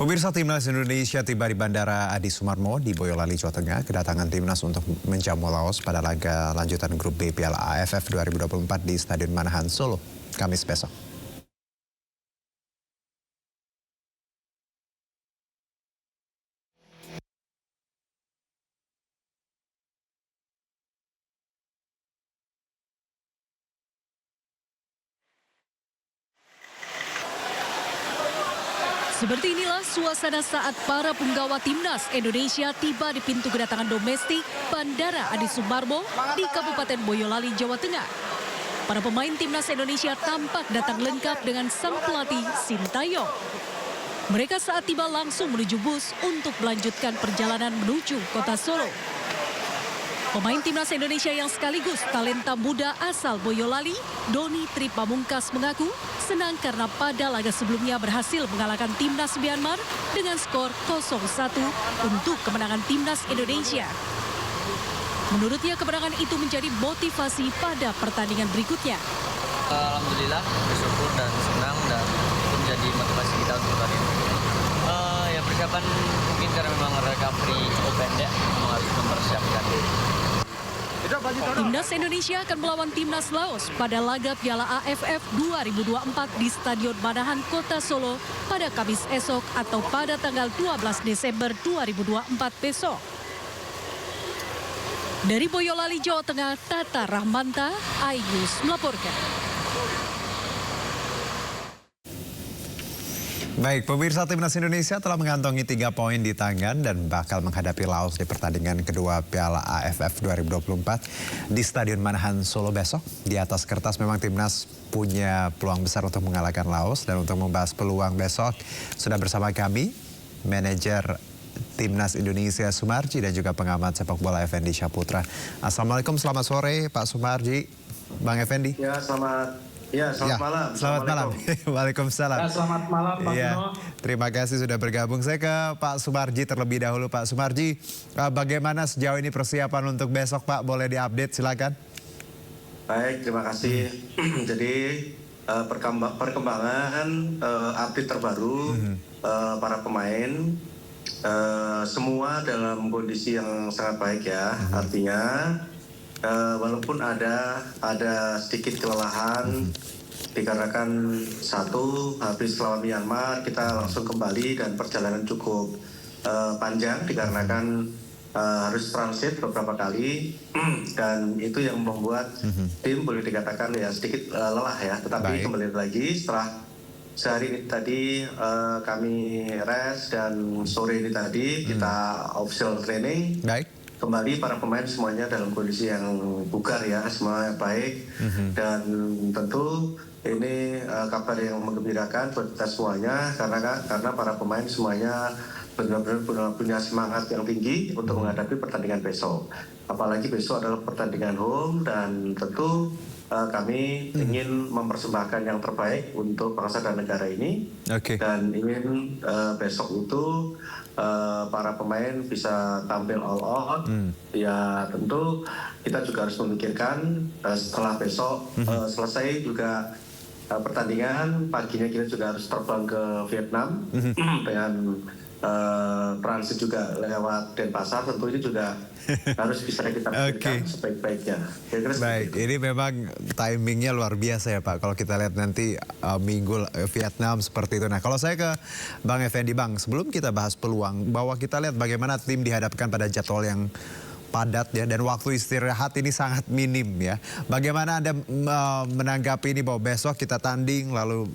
Pemirsa, Timnas Indonesia tiba di Bandara Adi Sumarmo di Boyolali, Jawa Tengah. Kedatangan Timnas untuk menjamu Laos pada laga lanjutan grup B Piala AFF 2024 di Stadion Manahan, Solo, Kamis besok. Seperti inilah suasana saat para punggawa Timnas Indonesia tiba di pintu kedatangan domestik Bandara Adi Sumarmo di Kabupaten Boyolali, Jawa Tengah. Para pemain Timnas Indonesia tampak datang lengkap dengan sang pelatih Sintayong. Mereka saat tiba langsung menuju bus untuk melanjutkan perjalanan menuju kota Solo. Pemain Timnas Indonesia yang sekaligus talenta muda asal Boyolali, Doni Tri Pamungkas mengaku senang karena pada laga sebelumnya berhasil mengalahkan Timnas Myanmar dengan skor 0-1 untuk kemenangan Timnas Indonesia. Menurutnya kemenangan itu menjadi motivasi pada pertandingan berikutnya. Alhamdulillah bersyukur dan senang dan itu menjadi motivasi kita untuk hari ini. Ya persiapan mungkin karena memang recovery cukup pendek, memang harus mempersiapkan diri. Timnas Indonesia akan melawan Timnas Laos pada laga Piala AFF 2024 di Stadion Manahan, Kota Solo pada Kamis esok atau pada tanggal 12 Desember 2024 besok. Dari Boyolali, Jawa Tengah, Tata Rahmanta, iNews melaporkan. Baik, pemirsa, Timnas Indonesia telah mengantongi 3 poin di tangan dan bakal menghadapi Laos di pertandingan kedua Piala AFF 2024 di Stadion Manahan, Solo besok. Di atas kertas memang Timnas punya peluang besar untuk mengalahkan Laos, dan untuk membahas peluang besok sudah bersama kami manajer Timnas Indonesia Sumarji dan juga pengamat sepak bola Effendi Syaputra. Assalamualaikum, selamat sore Pak Sumarji, Bang Effendi. Ya, selamat malam. Selamat malam. Waalaikumsalam. Ya, selamat malam Pak Bino. Terima kasih sudah bergabung. Saya ke Pak Sumarji terlebih dahulu. Pak Sumarji, bagaimana sejauh ini persiapan untuk besok, Pak? Boleh diupdate, silakan. Baik, terima kasih. Jadi perkembangan update terbaru para pemain semua dalam kondisi yang sangat baik ya. Artinya walaupun ada sedikit kelelahan dikarenakan satu habis lawan Myanmar kita langsung kembali dan perjalanan cukup panjang dikarenakan harus transit beberapa kali dan itu yang membuat tim boleh dikatakan ya sedikit lelah ya, tetapi kembali lagi setelah sehari ini tadi kami rest dan sore ini tadi kita official training. Kembali para pemain semuanya dalam kondisi yang bugar ya, semua baik dan tentu ini kabar yang menggembirakan buat kita semuanya karena para pemain semuanya benar-benar punya semangat yang tinggi untuk menghadapi pertandingan besok. Apalagi besok adalah pertandingan home dan tentu kami ingin mempersembahkan yang terbaik untuk bangsa dan negara ini dan ingin besok itu para pemain bisa tampil all out. Ya tentu kita juga harus memikirkan setelah besok selesai juga pertandingan paginya kita juga harus terbang ke Vietnam dengan transit juga lewat Denpasar. Tentu ini juga harus bisa kita pikirkan sebaik-baiknya. Baik, ini memang timingnya luar biasa ya Pak. Kalau kita lihat nanti minggu Vietnam seperti itu. Nah, kalau saya ke Bang Effendi, Bang, sebelum kita bahas peluang, bahwa kita lihat bagaimana tim dihadapkan pada jadwal yang padat ya, dan waktu istirahat ini sangat minim ya. Bagaimana Anda menanggapi ini bahwa besok kita tanding, lalu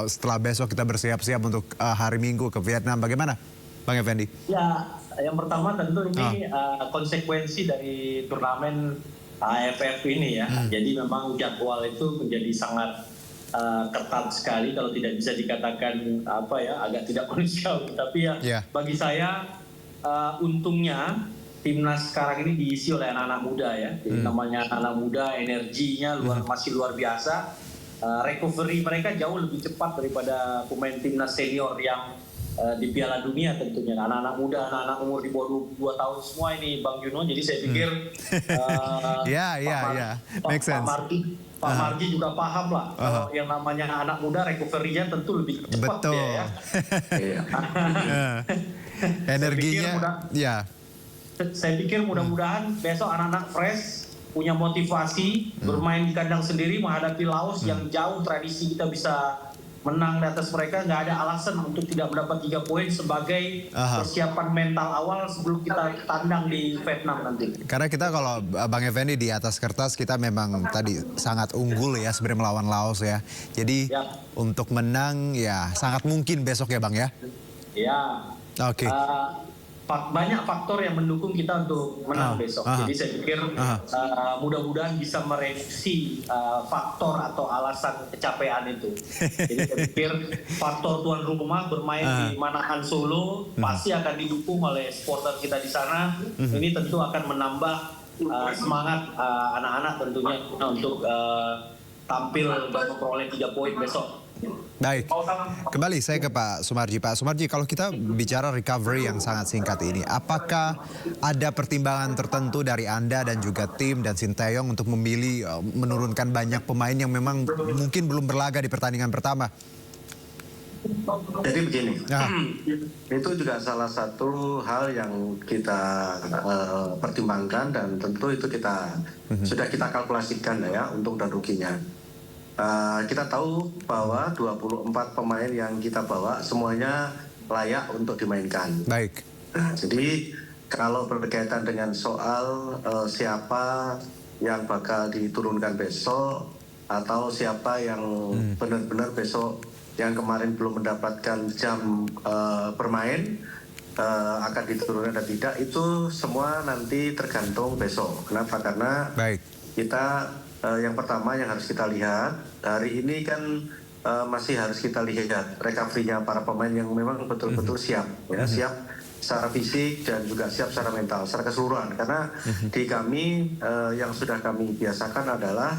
setelah besok kita bersiap-siap untuk hari Minggu ke Vietnam, bagaimana Bang Effendi? Ya, yang pertama tentu ini konsekuensi dari turnamen AFF ini ya. Jadi memang jadwal itu menjadi sangat ketat sekali, kalau tidak bisa dikatakan agak tidak manusiawi. Tapi bagi saya untungnya timnas sekarang ini diisi oleh anak-anak muda ya. Jadi namanya anak-anak muda, energinya masih luar biasa. Recovery mereka jauh lebih cepat daripada pemain timnas senior yang di Piala Dunia tentunya. Anak-anak muda, anak-anak umur di bawah 2 tahun semua ini Bang Juno. Jadi saya pikir make sense. Pak Marji juga paham lah kalau yang namanya anak muda recovery-nya tentu lebih cepat. Betul. Ya. Energinya, Saya pikir mudah-mudahan besok anak-anak fresh, punya motivasi, bermain di kandang sendiri menghadapi Laos yang jauh tradisi kita bisa menang di atas mereka. Nggak ada alasan untuk tidak mendapat 3 poin sebagai persiapan mental awal sebelum kita tandang di Vietnam nanti. Karena kita kalau Bang Effendi di atas kertas kita memang tadi sangat unggul ya sebenarnya melawan Laos ya. Jadi untuk menang ya sangat mungkin besok ya Bang ya. Ya. Oke. Banyak faktor yang mendukung kita untuk menang besok. Jadi saya pikir mudah-mudahan bisa mereduksi faktor atau alasan kecapean itu. Jadi saya pikir faktor tuan rumah bermain di Manahan Solo pasti akan didukung oleh supporter kita di sana. Ini tentu akan menambah semangat anak-anak tentunya untuk tampil dan memperoleh 3 poin besok. Baik, kembali saya ke Pak Sumarji. Pak Sumarji, kalau kita bicara recovery yang sangat singkat ini, apakah ada pertimbangan tertentu dari Anda dan juga tim dan Sinteyong untuk memilih menurunkan banyak pemain yang memang mungkin belum berlaga di pertandingan pertama? Jadi begini, itu juga salah satu hal yang kita pertimbangkan dan tentu itu sudah kita kalkulasikan ya untung dan ruginya. Kita tahu bahwa 24 pemain yang kita bawa semuanya layak untuk dimainkan. Baik. Jadi kalau berkaitan dengan soal siapa yang bakal diturunkan besok atau siapa yang benar-benar besok yang kemarin belum mendapatkan jam bermain akan diturunkan atau tidak, itu semua nanti tergantung besok. Kenapa? Karena kita yang pertama yang harus kita lihat hari ini kan masih harus kita lihat recovery-nya para pemain yang memang betul-betul siap ya, siap secara fisik dan juga siap secara mental, secara keseluruhan. Karena di kami yang sudah kami biasakan adalah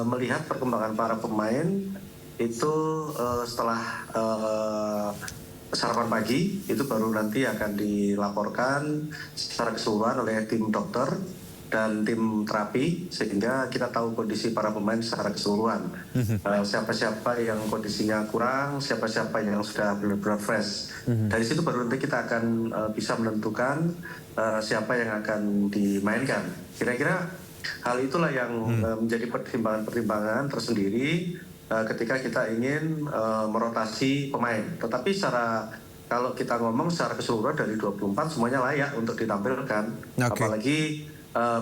melihat perkembangan para pemain itu setelah sarapan pagi itu baru nanti akan dilaporkan secara keseluruhan oleh tim dokter dan tim terapi sehingga kita tahu kondisi para pemain secara keseluruhan. Siapa-siapa yang kondisinya kurang, siapa-siapa yang sudah benar-benar fresh. Dari situ baru nanti kita akan bisa menentukan siapa yang akan dimainkan. Kira-kira hal itulah yang menjadi pertimbangan-pertimbangan tersendiri ketika kita ingin merotasi pemain. Tetapi kalau kita ngomong secara keseluruhan dari 24 semuanya layak untuk ditampilkan. Apalagi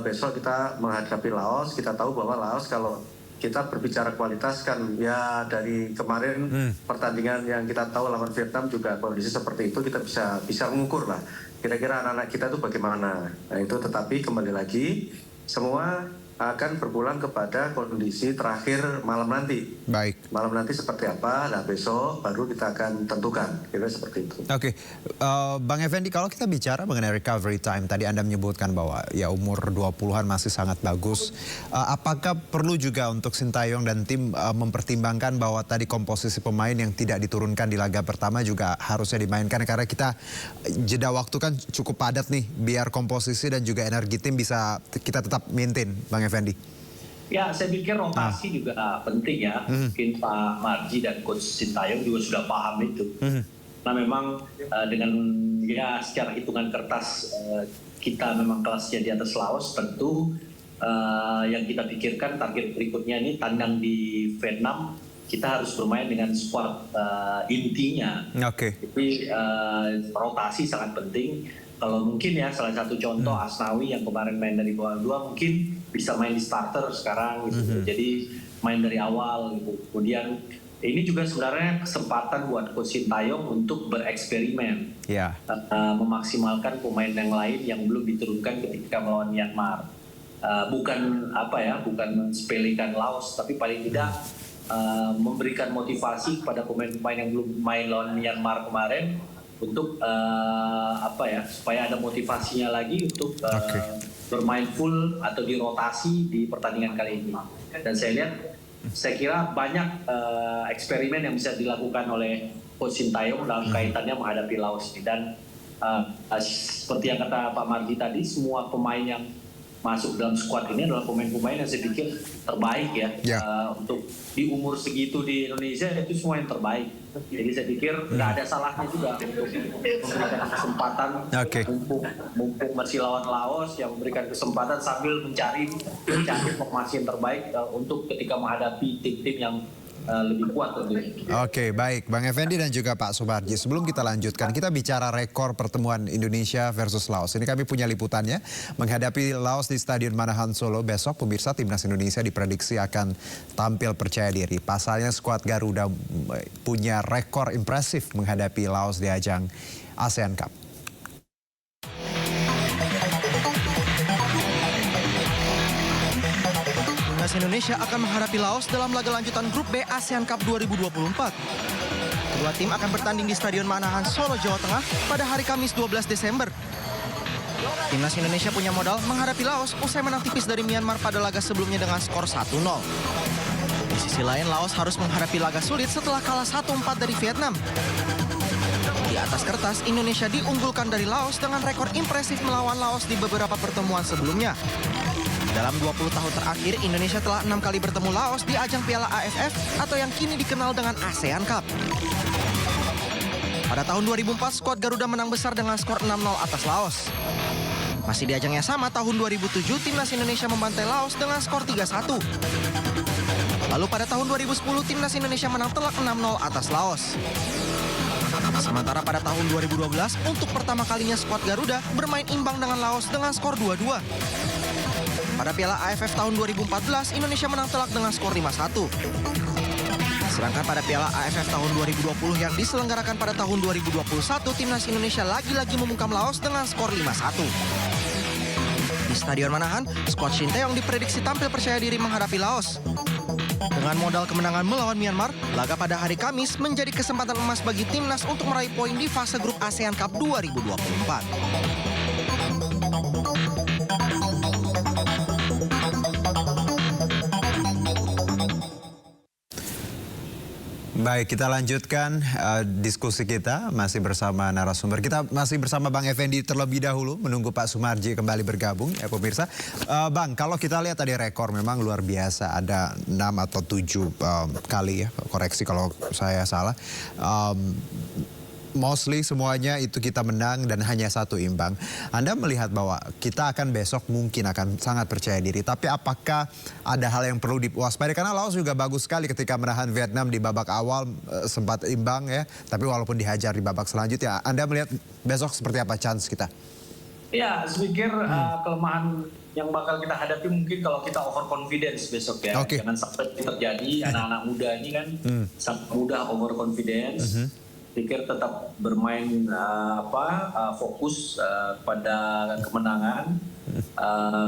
besok kita menghadapi Laos, kita tahu bahwa Laos kalau kita berbicara kualitas kan ya dari kemarin pertandingan yang kita tahu lawan Vietnam juga kondisi seperti itu kita bisa mengukur lah kira-kira anak-anak kita itu bagaimana. Nah itu tetapi kembali lagi semua akan berpulang kepada kondisi terakhir malam nanti. Baik. Malam nanti seperti apa, nah besok baru kita akan tentukan. Kira seperti itu. Oke. Bang Effendi, kalau kita bicara mengenai recovery time, tadi Anda menyebutkan bahwa ya umur 20-an masih sangat bagus. Apakah perlu juga untuk Sinteyong dan tim mempertimbangkan bahwa tadi komposisi pemain yang tidak diturunkan di laga pertama juga harusnya dimainkan karena kita jeda waktu kan cukup padat nih, biar komposisi dan juga energi tim bisa kita tetap maintain, Bang Effendi. Ya, saya pikir rotasi juga penting ya. Mungkin Pak Marji dan Coach Sinteyong juga sudah paham itu. Nah memang dengan ya secara hitungan kertas kita memang kelasnya di atas Laos, tentu yang kita pikirkan target berikutnya ini tandang di Vietnam, kita harus bermain dengan squad intinya. Jadi rotasi sangat penting. Kalau mungkin ya salah satu contoh Asnawi yang kemarin main dari bawah 2 mungkin bisa main di starter sekarang gitu. Jadi main dari awal gitu. Kemudian ini juga sebenarnya kesempatan buat Coach Sinteyong untuk bereksperimen. Memaksimalkan pemain yang lain yang belum diturunkan ketika melawan Myanmar. Bukan sepelekan Laos, tapi paling tidak memberikan motivasi kepada pemain-pemain yang belum main lawan Myanmar kemarin untuk supaya ada motivasinya lagi untuk bermain full atau dirotasi di pertandingan kali ini. Dan saya kira banyak eksperimen yang bisa dilakukan oleh Coach Sintayong dalam kaitannya menghadapi Laos ini. Dan seperti yang kata Pak Marji tadi, semua pemain yang masuk dalam skuad ini adalah pemain-pemain yang saya pikir terbaik ya. Untuk di umur segitu di Indonesia itu semua yang terbaik. Jadi saya pikir nggak ada salahnya juga untuk memberikan kesempatan mumpung masih lawan Laos, yang memberikan kesempatan sambil mencari formasi yang terbaik untuk ketika menghadapi tim-tim yang lebih kuat tentunya. Oke, baik Bang Effendi dan juga Pak Sumarji. Sebelum kita lanjutkan, kita bicara rekor pertemuan Indonesia versus Laos. Ini kami punya liputannya. Menghadapi Laos di Stadion Manahan Solo besok, pemirsa timnas Indonesia diprediksi akan tampil percaya diri. Pasalnya skuad Garuda punya rekor impresif menghadapi Laos di ajang ASEAN Cup. Indonesia akan menghadapi Laos dalam laga lanjutan Grup B ASEAN Cup 2024. Kedua tim akan bertanding di Stadion Manahan Solo, Jawa Tengah pada hari Kamis 12 Desember. Timnas Indonesia punya modal menghadapi Laos usai menang tipis dari Myanmar pada laga sebelumnya dengan skor 1-0. Di sisi lain, Laos harus menghadapi laga sulit setelah kalah 1-4 dari Vietnam. Di atas kertas, Indonesia diunggulkan dari Laos dengan rekor impresif melawan Laos di beberapa pertemuan sebelumnya. Dalam 20 tahun terakhir, Indonesia telah 6 kali bertemu Laos di ajang Piala AFF atau yang kini dikenal dengan ASEAN Cup. Pada tahun 2004, skuad Garuda menang besar dengan skor 6-0 atas Laos. Masih di ajang yang sama, tahun 2007, timnas Indonesia membantai Laos dengan skor 3-1. Lalu pada tahun 2010, timnas Indonesia menang telak 6-0 atas Laos. Sementara pada tahun 2012, untuk pertama kalinya skuad Garuda bermain imbang dengan Laos dengan skor 2-2. Pada Piala AFF tahun 2014, Indonesia menang telak dengan skor 5-1. Sedangkan pada Piala AFF tahun 2020 yang diselenggarakan pada tahun 2021, timnas Indonesia lagi-lagi membungkam Laos dengan skor 5-1. Di Stadion Manahan, skuad Sintayong diprediksi tampil percaya diri menghadapi Laos. Dengan modal kemenangan melawan Myanmar, laga pada hari Kamis menjadi kesempatan emas bagi timnas untuk meraih poin di fase grup ASEAN Cup 2024. Baik, kita lanjutkan diskusi kita masih bersama narasumber. Kita masih bersama Bang Effendi terlebih dahulu, menunggu Pak Sumarji kembali bergabung ya pemirsa. Bang, kalau kita lihat tadi rekor memang luar biasa, ada 6 atau 7 kali ya, koreksi kalau saya salah. Mostly semuanya itu kita menang dan hanya 1 imbang. Anda melihat bahwa kita akan besok mungkin akan sangat percaya diri. Tapi apakah ada hal yang perlu diwaspadai? Karena Laos juga bagus sekali ketika menahan Vietnam di babak awal, sempat imbang ya. Tapi walaupun dihajar di babak selanjutnya, Anda melihat besok seperti apa chance kita? Ya, saya pikir kelemahan yang bakal kita hadapi mungkin kalau kita overconfidence besok ya. Jangan sampai terjadi anak-anak muda ini kan sangat mudah overconfidence. Pikir tetap bermain fokus pada kemenangan,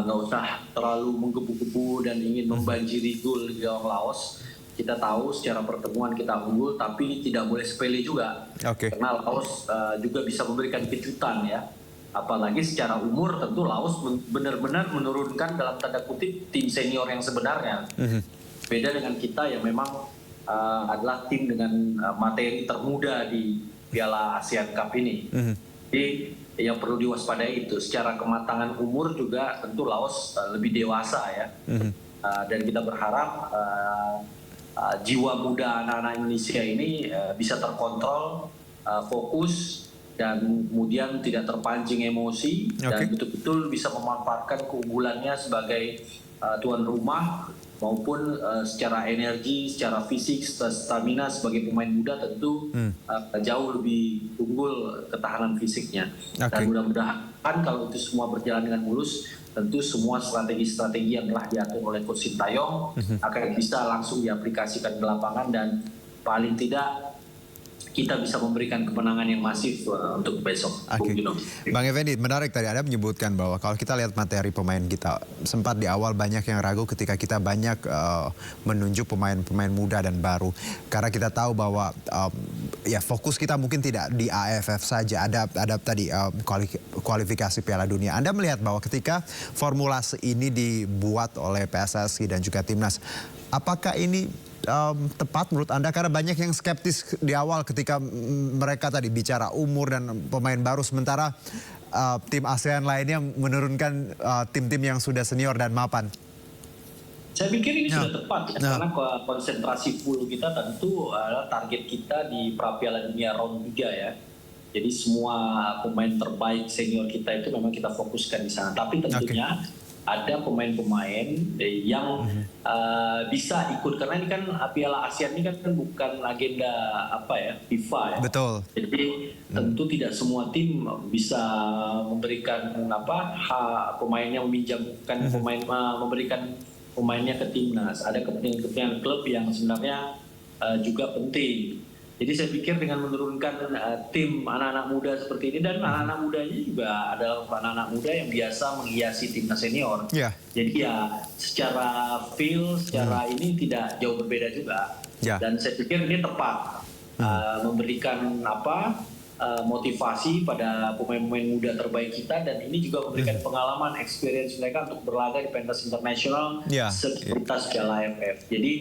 nggak usah terlalu menggebu-gebu dan ingin membanjiri gol di gawang Laos. Kita tahu secara pertemuan kita unggul, tapi tidak boleh sepele juga, karena Laos juga bisa memberikan kejutan ya. Apalagi secara umur tentu Laos benar-benar menurunkan dalam tanda kutip tim senior yang sebenarnya. Beda dengan kita yang memang adalah tim dengan materi termuda di Piala ASEAN Cup ini. Jadi yang perlu diwaspadai itu secara kematangan umur juga tentu Laos lebih dewasa ya. Dan kita berharap jiwa muda anak-anak Indonesia ini bisa terkontrol, fokus, dan kemudian tidak terpancing emosi dan betul-betul bisa memanfaatkan keunggulannya sebagai tuan rumah, maupun secara energi, secara fisik, stamina sebagai pemain muda tentu jauh lebih unggul ketahanan fisiknya. Dan mudah-mudahan kalau itu semua berjalan dengan mulus, tentu semua strategi-strategi yang telah diatur oleh Coach Sintayong akan bisa langsung diaplikasikan ke lapangan dan paling tidak kita bisa memberikan kemenangan yang masif untuk besok. Bang Effendi, menarik tadi Anda menyebutkan bahwa kalau kita lihat materi pemain kita, sempat di awal banyak yang ragu ketika kita banyak menunjuk pemain-pemain muda dan baru. Karena kita tahu bahwa ya fokus kita mungkin tidak di AFF saja, ada tadi kualifikasi Piala Dunia. Anda melihat bahwa ketika formulasi ini dibuat oleh PSSI dan juga Timnas, apakah ini tepat menurut Anda? Karena banyak yang skeptis di awal ketika mereka tadi bicara umur dan pemain baru, sementara tim ASEAN lainnya menurunkan tim-tim yang sudah senior dan mapan. Saya pikir ini sudah tepat ya, karena konsentrasi full kita tentu adalah target kita di Piala Dunia round 3 ya. Jadi semua pemain terbaik senior kita itu memang kita fokuskan di sana. Tapi tentunya ada pemain-pemain yang bisa ikut, karena ini kan Piala ASEAN ini kan bukan agenda FIFA ya. Betul. Jadi tentu tidak semua tim bisa memberikan hak pemainnya, meminjamkan pemain, memberikan pemainnya ke timnas. Ada kepentingan klub yang sebenarnya juga penting. Jadi saya pikir dengan menurunkan tim anak-anak muda seperti ini, dan anak-anak mudanya juga adalah anak-anak muda yang biasa menghiasi timnas senior. Yeah. Jadi ya secara feel, secara ini tidak jauh berbeda juga. Yeah. Dan saya pikir ini tepat memberikan motivasi pada pemain-pemain muda terbaik kita, dan ini juga memberikan pengalaman, experience mereka untuk berlaga di pentas internasional seperti Piala AFF. Jadi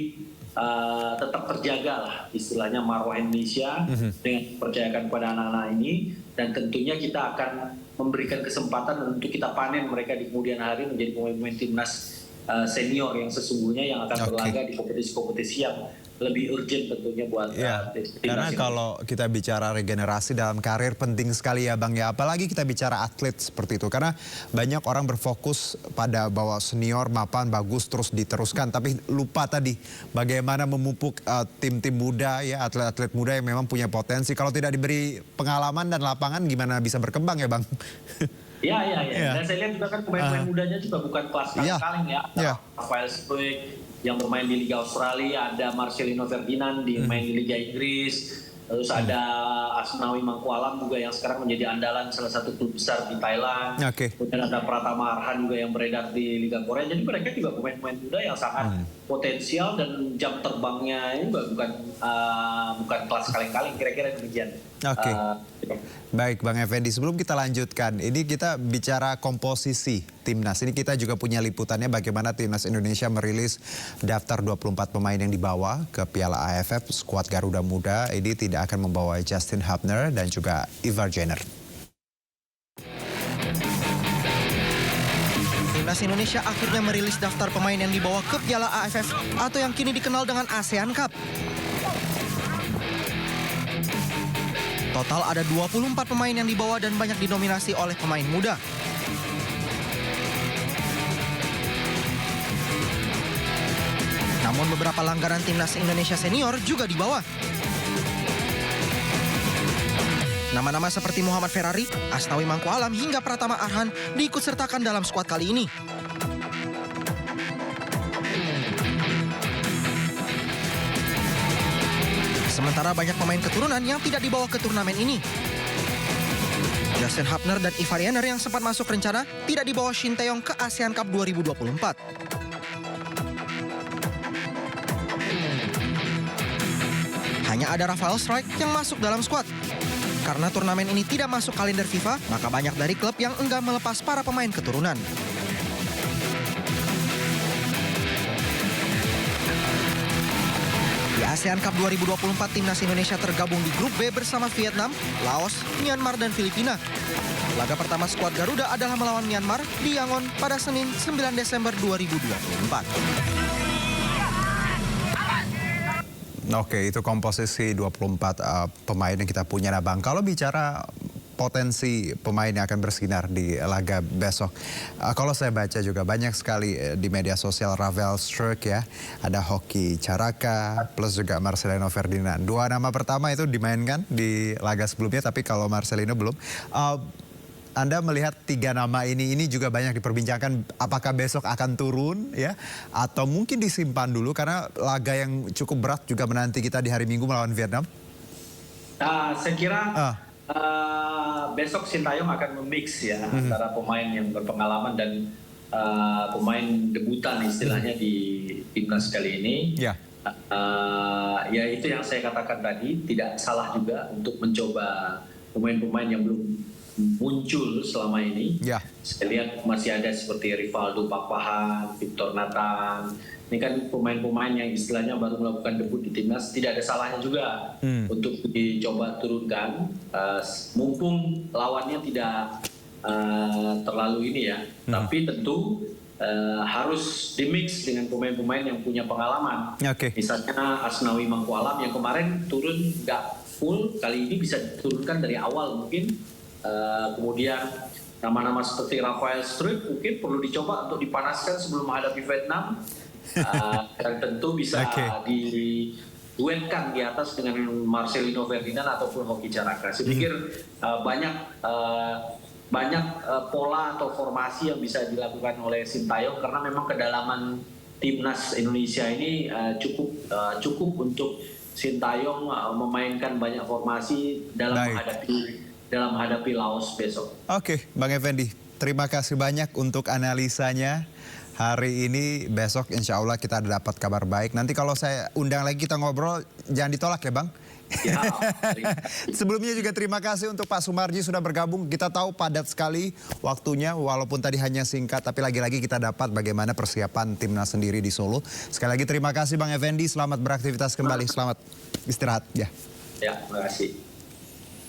tetap terjaga lah istilahnya marwah Indonesia dengan dipercayakan pada anak-anak ini, dan tentunya kita akan memberikan kesempatan untuk kita panen mereka di kemudian hari menjadi pemain-pemain timnas senior yang sesungguhnya yang akan berlaga di kompetisi-kompetisi yang lebih urgent tentunya buat karena kalau kita bicara regenerasi dalam karir penting sekali ya Bang ya, apalagi kita bicara atlet seperti itu, karena banyak orang berfokus pada bahwa senior mapan bagus terus diteruskan, tapi lupa tadi bagaimana memupuk tim-tim muda ya, atlet-atlet muda yang memang punya potensi. Kalau tidak diberi pengalaman dan lapangan gimana bisa berkembang ya Bang? Ya. Dan saya lihat juga kan pemain-pemain mudanya juga bukan kelas kaleng ya. Rafael Struijk yang bermain di Liga Australia, ada Marcelino Ferdinand di main di Liga Inggris, terus ada Asnawi Mangkualam juga yang sekarang menjadi andalan salah satu klub besar di Thailand. Kemudian ada Pratama Arhan juga yang beredar di Liga Korea. Jadi mereka juga pemain-pemain muda yang sangat potensial, dan jam terbangnya ini bukan kelas kaleng-kaleng, kira-kira demikian. Baik Bang Effendi, sebelum kita lanjutkan, ini kita bicara komposisi timnas. Ini kita juga punya liputannya bagaimana timnas Indonesia merilis daftar 24 pemain yang dibawa ke Piala AFF. Skuad Garuda Muda ini tidak akan membawa Justin Hubner dan juga Ivar Jenner. Timnas Indonesia akhirnya merilis daftar pemain yang dibawa ke Piala AFF atau yang kini dikenal dengan ASEAN Cup. Total ada 24 pemain yang dibawa dan banyak didominasi oleh pemain muda. Namun beberapa langganan timnas Indonesia senior juga dibawa. Nama-nama seperti Muhammad Ferrari, Asnawi Mangkualam hingga Pratama Arhan diikutsertakan dalam skuad kali ini. Sementara banyak pemain keturunan yang tidak dibawa ke turnamen ini. Justin Hubner dan Ivar Jenner yang sempat masuk rencana tidak dibawa Shin Tae-yong ke ASEAN Cup 2024. Hanya ada Rafael Struijk yang masuk dalam skuad. Karena turnamen ini tidak masuk kalender FIFA, maka banyak dari klub yang enggan melepas para pemain keturunan. Di ASEAN Cup 2024, timnas Indonesia tergabung di grup B bersama Vietnam, Laos, Myanmar, dan Filipina. Laga pertama skuad Garuda adalah melawan Myanmar di Yangon pada Senin 9 Desember 2024. Oke, itu komposisi 24 pemain yang kita punya. Nah Bang, kalau bicara potensi pemain yang akan bersinar di laga besok. Kalau saya baca juga banyak sekali di media sosial Rafael Struijk ya. Ada Hoki Caraka plus juga Marcelino Ferdinand. Dua nama pertama itu dimainkan di laga sebelumnya, tapi kalau Marcelino belum. Anda melihat tiga nama ini juga banyak diperbincangkan, apakah besok akan turun ya atau mungkin disimpan dulu karena laga yang cukup berat juga menanti kita di hari Minggu melawan Vietnam? Saya kira besok Shin Tae-yong akan memix ya antara pemain yang berpengalaman dan pemain debutan istilahnya di timnas kali ini. Ya itu yang saya katakan tadi, tidak salah juga untuk mencoba pemain-pemain yang belum muncul selama ini. Ya. Saya lihat masih ada seperti Rivaldo Pakpahan, Victor Nathan. Ini kan pemain-pemain yang istilahnya baru melakukan debut di timnas, tidak ada salahnya juga untuk dicoba turunkan. Mumpung lawannya tidak terlalu ini ya, tapi tentu harus dimix dengan pemain-pemain yang punya pengalaman. Oke. Misalnya Asnawi Mangku Alam yang kemarin turun nggak full, kali ini bisa diturunkan dari awal mungkin. Kemudian nama-nama seperti Rafael Struijk mungkin perlu dicoba untuk dipanaskan sebelum menghadapi Vietnam. Dan tentu bisa diduetkan di atas dengan Marcelino Ferdinand ataupun Hoki Caraka. Saya pikir banyak pola atau formasi yang bisa dilakukan oleh Sintayong karena memang kedalaman timnas Indonesia ini cukup untuk Sintayong memainkan banyak formasi dalam menghadapi Laos besok. Oke, Bang Effendi, terima kasih banyak untuk analisanya. Hari ini, besok insya Allah kita dapat kabar baik. Nanti kalau saya undang lagi kita ngobrol, jangan ditolak ya Bang. Ya, Sebelumnya juga terima kasih untuk Pak Sumarji sudah bergabung. Kita tahu padat sekali waktunya, walaupun tadi hanya singkat, tapi lagi-lagi kita dapat bagaimana persiapan timnas sendiri di Solo. Sekali lagi terima kasih Bang Effendi, selamat beraktivitas kembali, selamat istirahat. Ya, terima kasih.